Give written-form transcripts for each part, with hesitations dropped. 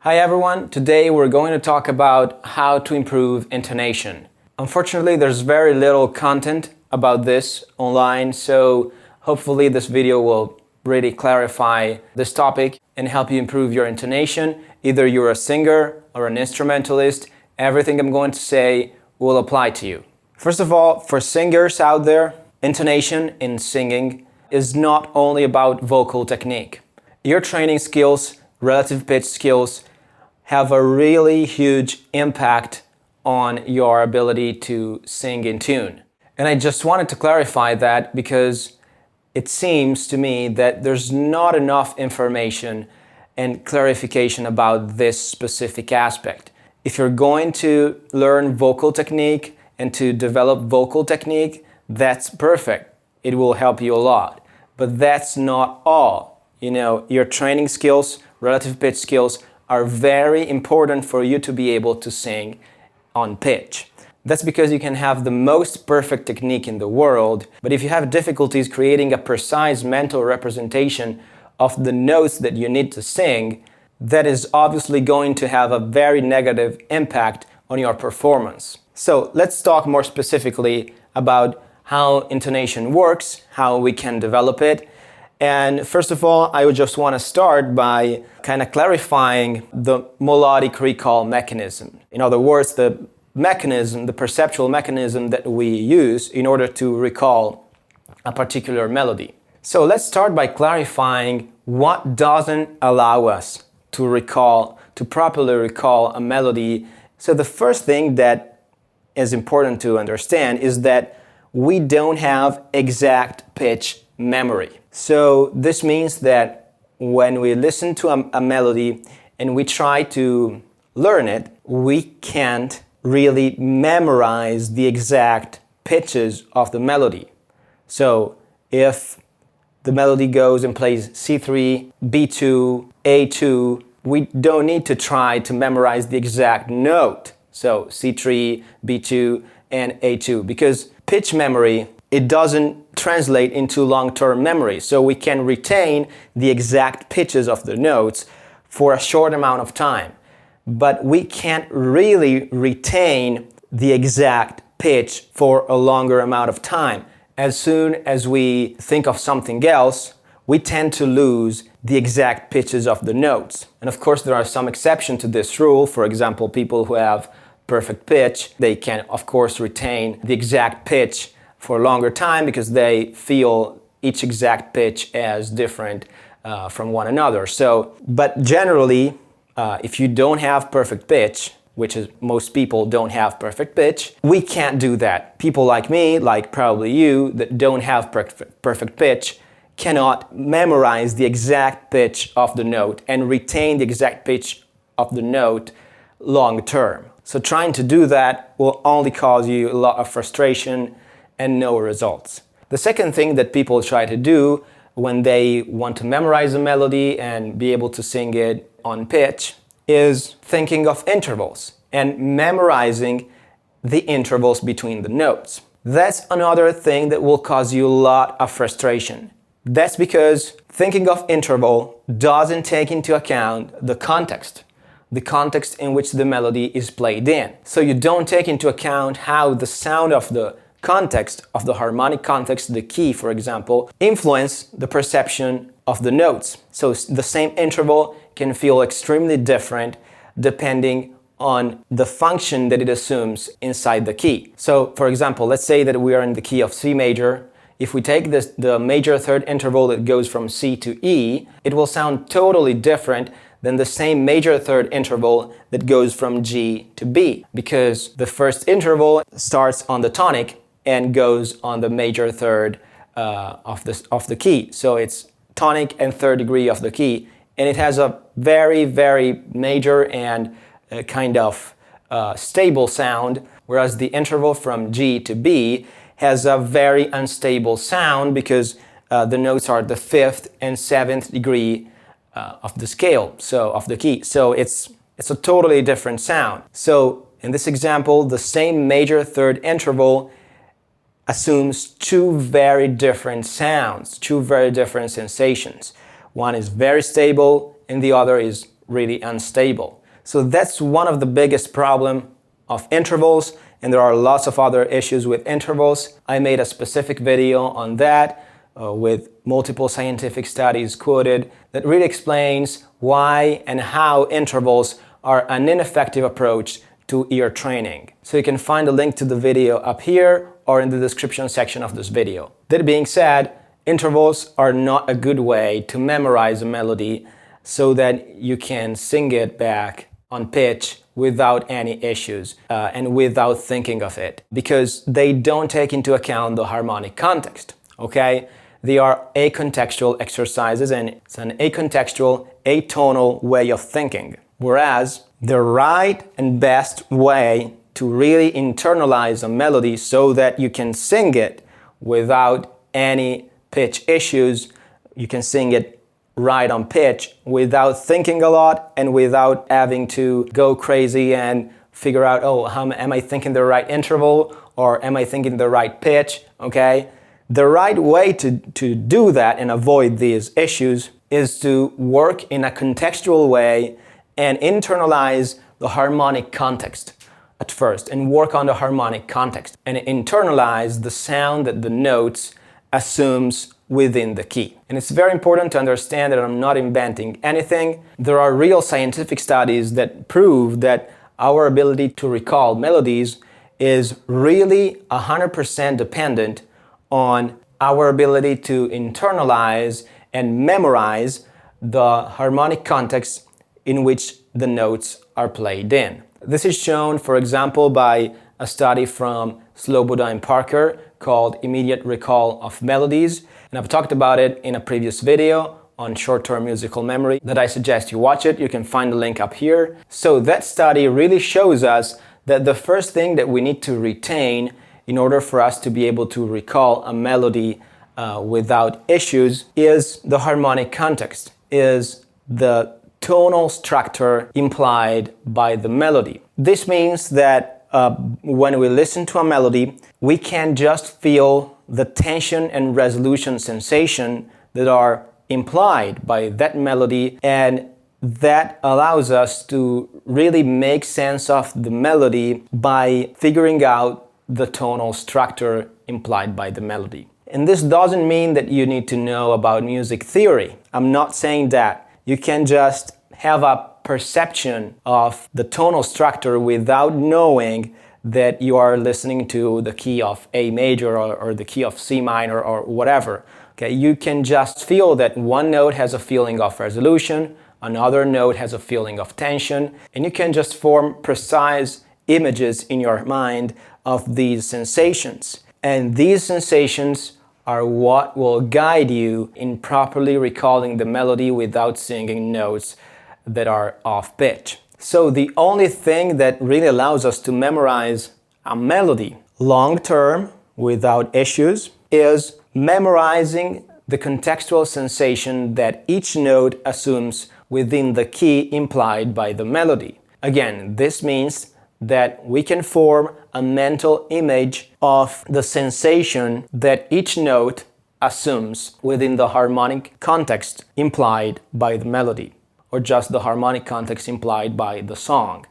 Hi everyone, today we're going to talk about how to improve intonation. Unfortunately, there's very little content about this online, so hopefully this video will really clarify this topic and help you improve your intonation. Either you're a singer or an instrumentalist, everything I'm going to say will apply to you. First of all, for singers out there, intonation in singing is not only about vocal technique. Your training skills, relative pitch skills, have a really huge impact on your ability to sing in tune. And I just wanted to clarify that because it seems to me that there's not enough information and clarification about this specific aspect. If you're going to learn vocal technique and to develop vocal technique, that's perfect. It will help you a lot. But that's not all. Your training skills, relative pitch skills are very important for you to be able to sing on pitch. That's because you can have the most perfect technique in the world, but if you have difficulties creating a precise mental representation of the notes that you need to sing, that is obviously going to have a very negative impact on your performance. So let's talk more specifically about how intonation works, how we can develop it. And first of all, I would just want to start by kind of clarifying the melodic recall mechanism. In other words, the mechanism, the perceptual mechanism that we use in order to recall a particular melody. So let's start by clarifying what doesn't allow us to properly recall a melody. So the first thing that is important to understand is that we don't have exact pitch memory. So this means that when we listen to a melody and we try to learn it, we can't really memorize the exact pitches of the melody. So if the melody goes and plays C3, B2, A2, we don't need to try to memorize the exact note. So C3, B2, and A2, because pitch memory, it doesn't translate into long-term memory. So we can retain the exact pitches of the notes for a short amount of time. But we can't really retain the exact pitch for a longer amount of time. As soon as we think of something else, we tend to lose the exact pitches of the notes. And of course, there are some exceptions to this rule. For example, people who have perfect pitch, they can of course retain the exact pitch for a longer time because they feel each exact pitch as different from one another. But generally, if you don't have perfect pitch, which is most people don't have perfect pitch, we can't do that. People like me, like probably you, that don't have perfect pitch, cannot memorize the exact pitch of the note and retain the exact pitch of the note long term. So trying to do that will only cause you a lot of frustration and no results. The second thing that people try to do when they want to memorize a melody and be able to sing it on pitch is thinking of intervals and memorizing the intervals between the notes. That's another thing that will cause you a lot of frustration. That's because thinking of interval doesn't take into account the context in which the melody is played in. So you don't take into account how the sound of the context, of the harmonic context, the key, for example, influence the perception of the notes. So the same interval can feel extremely different depending on the function that it assumes inside the key. So for example, let's say that we are in the key of C major. If we take the major third interval that goes from C to E, it will sound totally different than the same major third interval that goes from G to B, because the first interval starts on the tonic and goes on the major third of the key. So it's tonic and third degree of the key, and it has a very, very major and kind of stable sound, whereas the interval from G to B has a very unstable sound because the notes are the fifth and seventh degree of the scale, so of the key. So it's a totally different sound. So in this example, the same major third interval assumes two very different sounds, two very different sensations. One is very stable and the other is really unstable. So that's one of the biggest problems of intervals, and there are lots of other issues with intervals. I made a specific video on that with multiple scientific studies quoted that really explains why and how intervals are an ineffective approach to ear training. So you can find a link to the video up here or in the description section of this video. That being said, intervals are not a good way to memorize a melody so that you can sing it back on pitch without any issues and without thinking of it, because they don't take into account the harmonic context, okay? They are acontextual exercises, and it's an acontextual, atonal way of thinking. Whereas the right and best way to really internalize a melody so that you can sing it without any pitch issues, you can sing it right on pitch without thinking a lot and without having to go crazy and figure out, oh, am I thinking the right interval or am I thinking the right pitch, okay? The right way to do that and avoid these issues is to work in a contextual way and internalize the harmonic context at first, and work on the harmonic context and internalize the sound that the notes assumes within the key. And it's very important to understand that I'm not inventing anything. There are real scientific studies that prove that our ability to recall melodies is really 100% dependent on our ability to internalize and memorize the harmonic context in which the notes are played in. This is shown, for example, by a study from Sloboda and Parker called Immediate Recall of Melodies, and I've talked about it in a previous video on short-term musical memory that I suggest you watch it. You can find the link up here. So that study really shows us that the first thing that we need to retain in order for us to be able to recall a melody without issues is the harmonic context, is the tonal structure implied by the melody. This means that when we listen to a melody, we can just feel the tension and resolution sensation that are implied by that melody, and that allows us to really make sense of the melody by figuring out the tonal structure implied by the melody. And this doesn't mean that you need to know about music theory. I'm not saying that. You can just have a perception of the tonal structure without knowing that you are listening to the key of A major or the key of C minor or whatever. Okay, you can just feel that one note has a feeling of resolution, another note has a feeling of tension, and you can just form precise images in your mind of these sensations. And these sensations are what will guide you in properly recalling the melody without singing notes that are off pitch. So the only thing that really allows us to memorize a melody long term without issues is memorizing the contextual sensation that each note assumes within the key implied by the melody. Again, this means that we can form a mental image of the sensation that each note assumes within the harmonic context implied by the melody, or just the harmonic context implied by the song,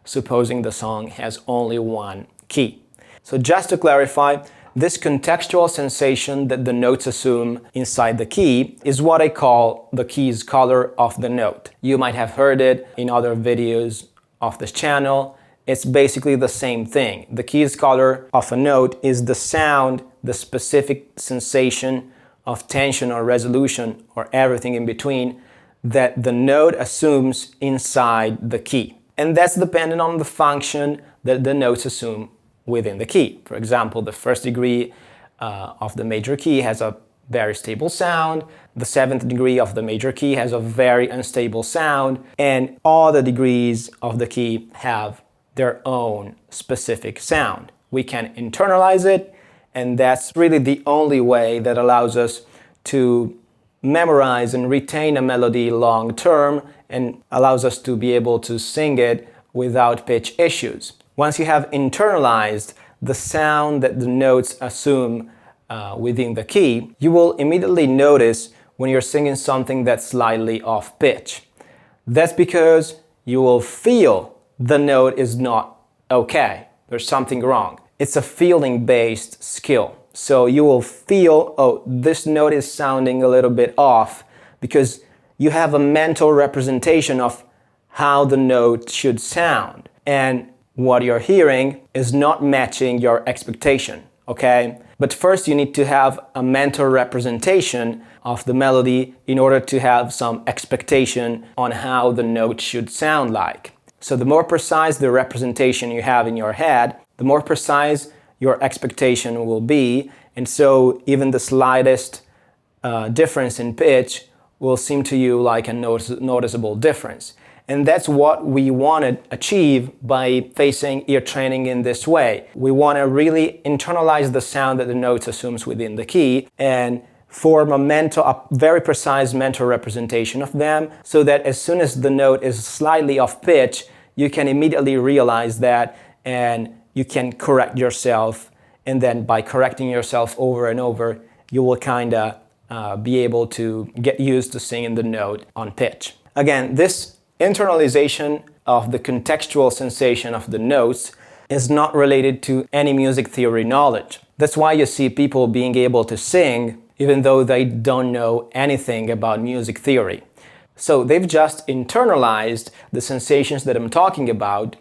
supposing the song has only one key. So just to clarify, this contextual sensation that the notes assume inside the key is what I call the key's color of the note. You might have heard it in other videos of this channel. It's basically the same thing. The key's color of a note is the sound, the specific sensation of tension or resolution or everything in between that the note assumes inside the key. And that's dependent on the function that the notes assume within the key. For example, the first degree of the major key has a very stable sound, the seventh degree of the major key has a very unstable sound, and all the degrees of the key have their own specific sound. We can internalize it, and that's really the only way that allows us to memorize and retain a melody long term and allows us to be able to sing it without pitch issues. Once you have internalized the sound that the notes assume within the key, you will immediately notice when you're singing something that's slightly off pitch. That's because you will feel the note is not okay. There's something wrong. It's a feeling-based skill. So you will feel, oh, this note is sounding a little bit off, because you have a mental representation of how the note should sound. And what you're hearing is not matching your expectation, okay? But first you need to have a mental representation of the melody in order to have some expectation on how the note should sound like. So the more precise the representation you have in your head, the more precise your expectation will be, and so even the slightest difference in pitch will seem to you like a noticeable difference. And that's what we want to achieve by facing ear training in this way. We want to really internalize the sound that the note assumes within the key and form a very precise mental representation of them, so that as soon as the note is slightly off pitch, you can immediately realize that and you can correct yourself. And then by correcting yourself over and over, you will kind of be able to get used to singing the note on pitch. Again, this internalization of the contextual sensation of the notes is not related to any music theory knowledge. That's why you see people being able to sing even though they don't know anything about music theory. So they've just internalized the sensations that I'm talking about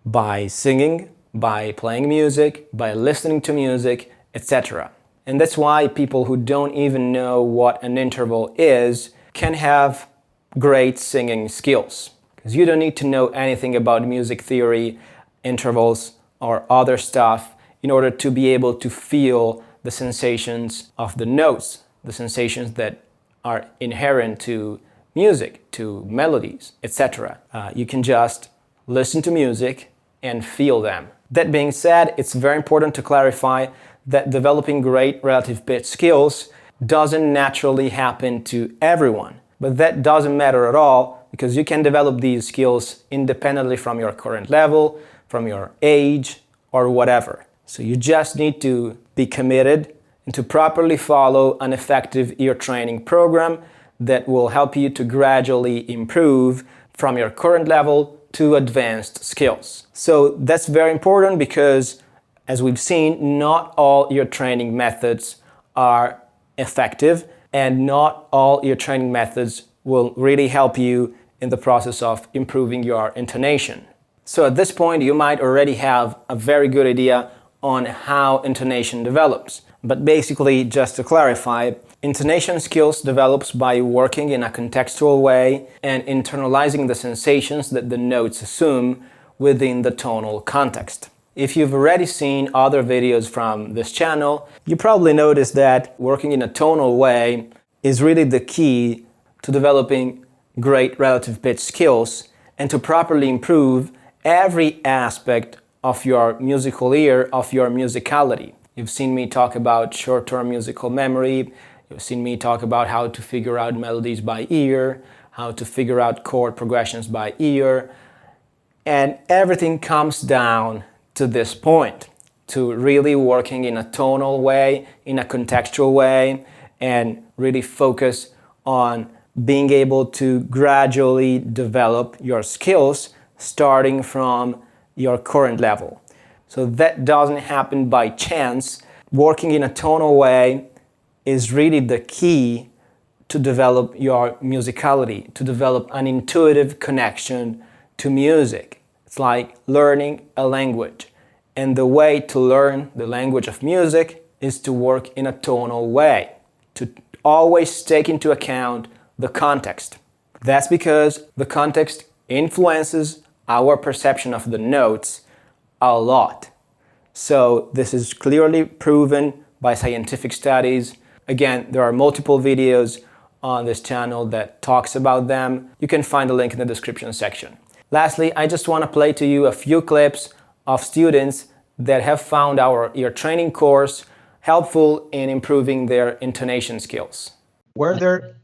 by singing, by playing music, by listening to music, etc. And that's why people who don't even know what an interval is can have great singing skills. Because you don't need to know anything about music theory, intervals, or other stuff in order to be able to feel the sensations of the notes, the sensations that are inherent to music, to melodies, etc. You can just listen to music and feel them. That being said, it's very important to clarify that developing great relative pitch skills doesn't naturally happen to everyone. But that doesn't matter at all, because you can develop these skills independently from your current level, from your age, or whatever. So you just need to be committed and to properly follow an effective ear training program that will help you to gradually improve from your current level to advanced skills. So that's very important because, as we've seen, not all ear training methods are effective, and not all ear training methods will really help you in the process of improving your intonation. So at this point, you might already have a very good idea on how intonation develops. But basically, just to clarify, intonation skills develops by working in a contextual way and internalizing the sensations that the notes assume within the tonal context. If you've already seen other videos from this channel, you probably noticed that working in a tonal way is really the key to developing great relative pitch skills and to properly improve every aspect of your musical ear, of your musicality. You've seen me talk about short-term musical memory. You've seen me talk about how to figure out melodies by ear, how to figure out chord progressions by ear. And everything comes down to this point, to really working in a tonal way, in a contextual way, and really focus on being able to gradually develop your skills starting from your current level. So that doesn't happen by chance. Working in a tonal way is really the key to develop your musicality, to develop an intuitive connection to music. It's like learning a language. And the way to learn the language of music is to work in a tonal way, to always take into account the context. That's because the context influences our perception of the notes a lot. So this is clearly proven by scientific studies. Again, there are multiple videos on this channel that talks about them. You can find a link in the description section. Lastly, I just want to play to you a few clips of students that have found our ear training course helpful in improving their intonation skills. Were there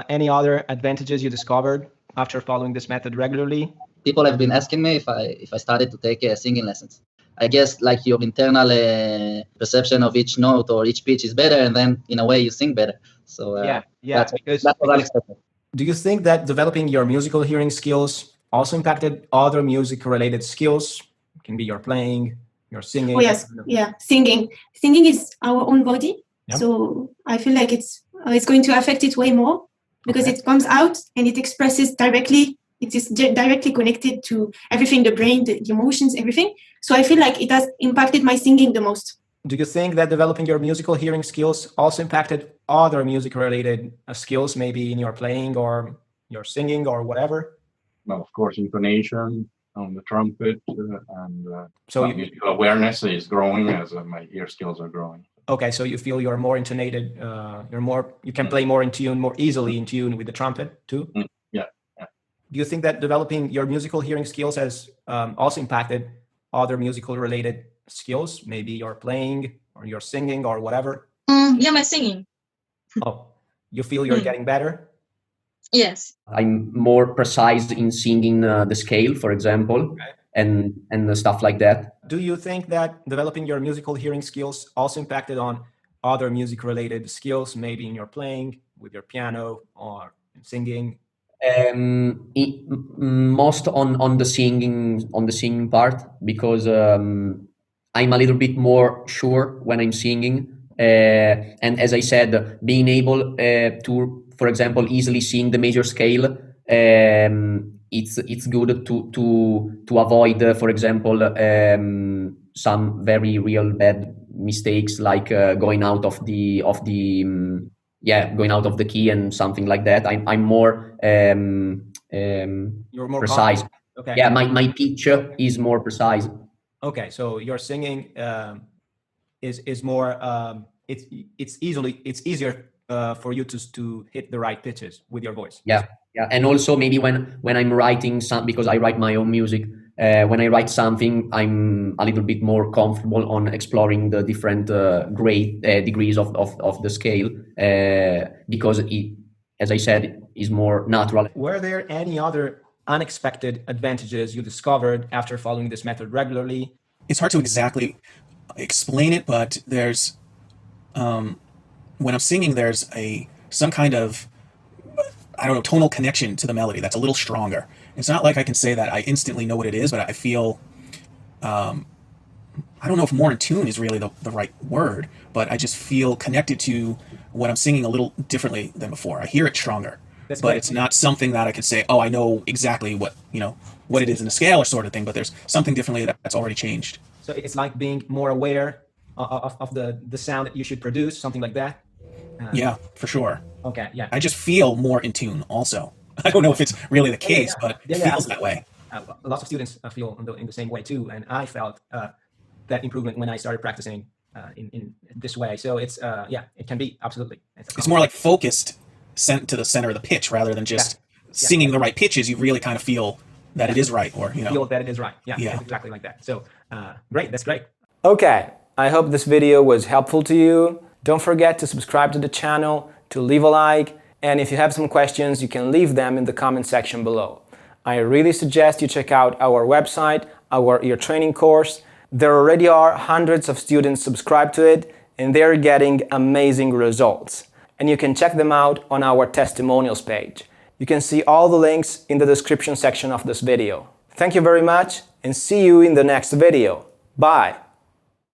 any other advantages you discovered after following this method regularly? People have been asking me if I started to take singing lessons. I guess like your internal perception of each note or each pitch is better, and then in a way you sing better. So Because that was unexpected. Do you think that developing your musical hearing skills also impacted other music-related skills? It can be your playing, your singing. Oh yes, yeah, singing. Singing is our own body, so I feel like it's going to affect it way more because it comes out and it expresses directly. It is directly connected to everything, the brain, the emotions, everything. So I feel like it has impacted my singing the most. Do you think that developing your musical hearing skills also impacted other music-related skills, maybe in your playing or your singing or whatever? Well, of course, intonation on the trumpet and So musical awareness is growing as my ear skills are growing. Okay, so you feel you're more intonated, you can play more in tune, more easily in tune with the trumpet too? Yeah. Do you think that developing your musical hearing skills has also impacted other musical related skills, maybe your playing or your singing or whatever? Yeah, my singing. Oh, you feel you're getting better? Yes. I'm more precise in singing the scale, for example, and stuff like that. Do you think that developing your musical hearing skills also impacted on other music related skills, maybe in your playing with your piano or singing? Most on the singing part, because I'm a little bit more sure when I'm singing, and as I said, being able to, for example, easily sing the major scale, it's good to avoid, for example, some very real bad mistakes, like going out of the going out of the key and something like that. I'm more You're more precise. confident. Okay. Yeah, my pitch is more precise. Okay, so your singing is more it's easier for you to hit the right pitches with your voice. Yeah, and also maybe when I'm writing some, because I write my own music. When I write something, I'm a little bit more comfortable on exploring the different degrees of the scale, because it, as I said, is more natural. Were there any other unexpected advantages you discovered after following this method regularly? It's hard to exactly explain it, but there's when I'm singing, there's some kind of, I don't know, tonal connection to the melody that's a little stronger. It's not like I can say that I instantly know what it is, but I feel, I don't know if more in tune is really the right word, but I just feel connected to what I'm singing a little differently than before. I hear it stronger, but it's not something that I can say, oh, I know exactly what it is in a scale or sort of thing, but there's something differently that's already changed. So it's like being more aware of the sound that you should produce, something like that? Yeah, for sure. Okay, yeah. I just feel more in tune also. I don't know if it's really the case, but it feels that way. Lots of students feel in the same way too, and I felt that improvement when I started practicing in this way. So it's it can be, absolutely. It's more like focused, sent to the center of the pitch rather than just singing the right pitches. You really kind of feel that it is right, or feel that it is right. Yeah, it's exactly like that. So great, that's great. Okay, I hope this video was helpful to you. Don't forget to subscribe to the channel, to leave a like, and if you have some questions, you can leave them in the comment section below. I really suggest you check out our website, our ear training course. There already are hundreds of students subscribed to it, and they're getting amazing results. And you can check them out on our testimonials page. You can see all the links in the description section of this video. Thank you very much, and see you in the next video. Bye!